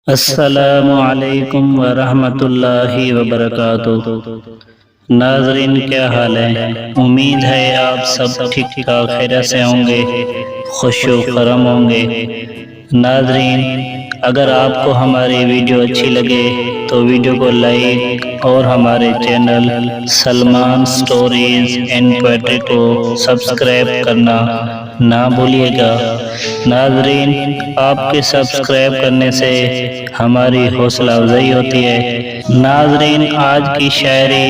السلام علیکم ورحمۃ اللہ وبرکاتہ۔ ناظرین کیا حال ہے؟ امید ہے آپ سب ٹھیک ٹھاک خیریت سے ہوں گے، خوش و خرم ہوں گے۔ ناظرین اگر آپ کو ہماری ویڈیو اچھی لگے تو ویڈیو کو لائک اور ہمارے channel Salman stories and poetry کو سبسکرائب کرنا نہ بھولیے گا۔ ناظرین آپ کے سبسکرائب کرنے سے ہماری حوصلہ افزائی ہوتی ہے۔ ناظرین آج کی شاعری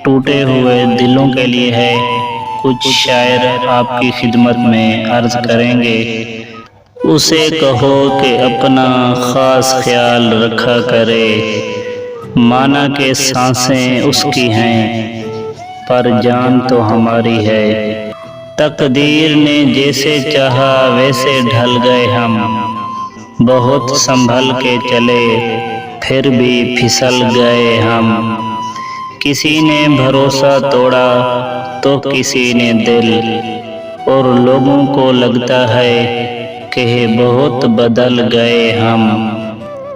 ٹوٹے ہوئے دلوں کے لیے ہے۔ کچھ شاعر آپ کی خدمت میں عرض کریں گے۔ اسے کہو کہ اپنا خاص خیال رکھا کرے، مانا کہ سانسیں اس کی ہیں پر جان تو ہماری ہے۔ تقدیر نے جیسے چاہا ویسے ڈھل گئے ہم، بہت سنبھل کے چلے پھر بھی پھسل گئے ہم۔ کسی نے بھروسہ توڑا تو کسی نے دل، اور لوگوں کو لگتا ہے کہ بہت بدل گئے ہم۔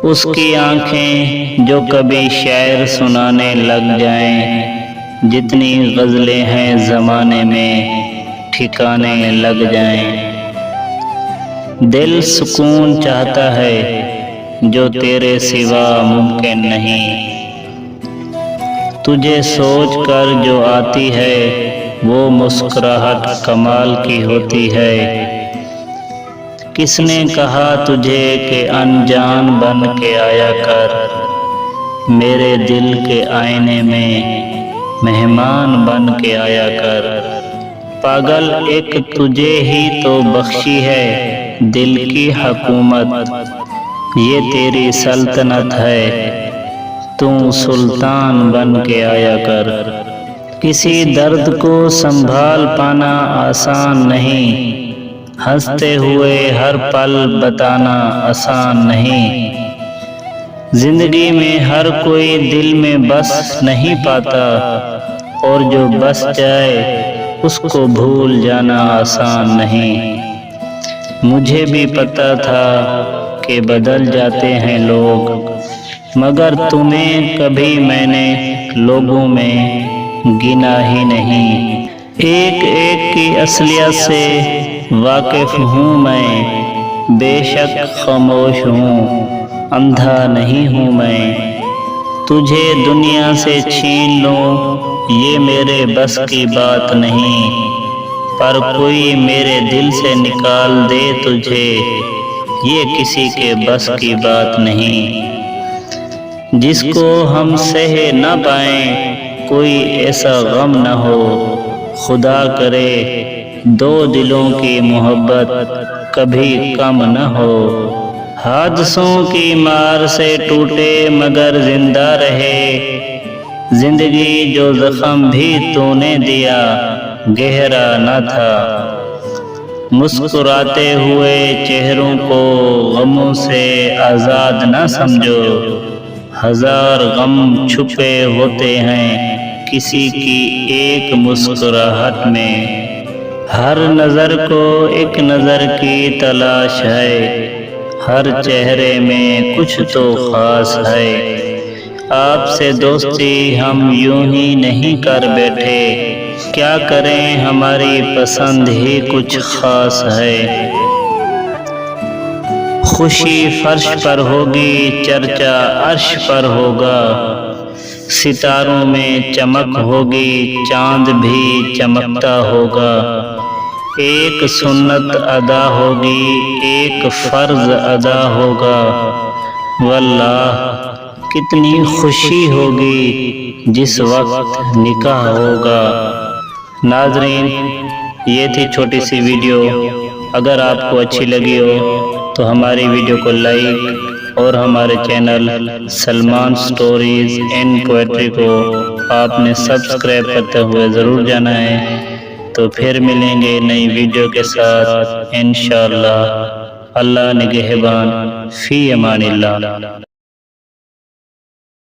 اس کی آنکھیں جو کبھی شاعر سنانے لگ جائیں، جتنی غزلیں ہیں زمانے میں ٹھکانے لگ جائیں۔ دل سکون چاہتا ہے جو تیرے سوا ممکن نہیں، تجھے سوچ کر جو آتی ہے وہ مسکراہٹ کمال کی ہوتی ہے۔ کس نے کہا تجھے کہ انجان بن کے آیا کر، میرے دل کے آئینے میں مہمان بن کے آیا کر۔ پاگل ایک تجھے ہی تو بخشی ہے دل کی حکومت، یہ تیری سلطنت ہے تو سلطان بن کے آیا کر۔ کسی درد کو سنبھال پانا آسان نہیں، ہنستے ہوئے ہر پل بتانا آسان نہیں۔ زندگی میں ہر کوئی دل میں بس نہیں پاتا، اور جو بس جائے اس کو بھول جانا آسان نہیں۔ مجھے بھی پتا تھا کہ بدل جاتے ہیں لوگ، مگر تمہیں کبھی میں نے لوگوں میں گنا ہی نہیں۔ ایک ایک کی اصلیت سے واقف ہوں میں، بے شک خاموش ہوں اندھا نہیں ہوں میں۔ تجھے دنیا سے چھین لوں یہ میرے بس کی بات نہیں، پر کوئی میرے دل سے نکال دے تجھے یہ کسی کے بس کی بات نہیں۔ جس کو ہم سہ نہ پائیں کوئی ایسا غم نہ ہو، خدا کرے دو دلوں کی محبت کبھی کم نہ ہو۔ حادثوں کی مار سے ٹوٹے مگر زندہ رہے، زندگی جو زخم بھی تو نے دیا گہرا نہ تھا۔ مسکراتے ہوئے چہروں کو غموں سے آزاد نہ سمجھو، ہزار غم چھپے ہوتے ہیں کسی کی ایک مسکراہٹ میں۔ ہر نظر کو ایک نظر کی تلاش ہے، ہر چہرے میں کچھ تو خاص ہے۔ آپ سے دوستی ہم یوں ہی نہیں کر بیٹھے، کیا کریں ہماری پسند ہی کچھ خاص ہے۔ خوشی فرش پر ہوگی چرچا عرش پر ہوگا، ستاروں میں چمک ہوگی چاند بھی چمکتا ہوگا۔ ایک سنت ادا ہوگی ایک فرض ادا ہوگا، واللہ کتنی خوشی ہوگی جس وقت نکاح ہوگا۔ ناظرین یہ تھی چھوٹی سی ویڈیو، اگر آپ کو اچھی لگی ہو تو ہماری ویڈیو کو لائک اور ہمارے channel Salman stories and poetry کو آپ نے سبسکرائب کرتے ہوئے ضرور جانا ہے۔ تو پھر ملیں گے نئی ویڈیو کے ساتھ انشاءاللہ۔ اللہ نگہبان، فی امان اللہ۔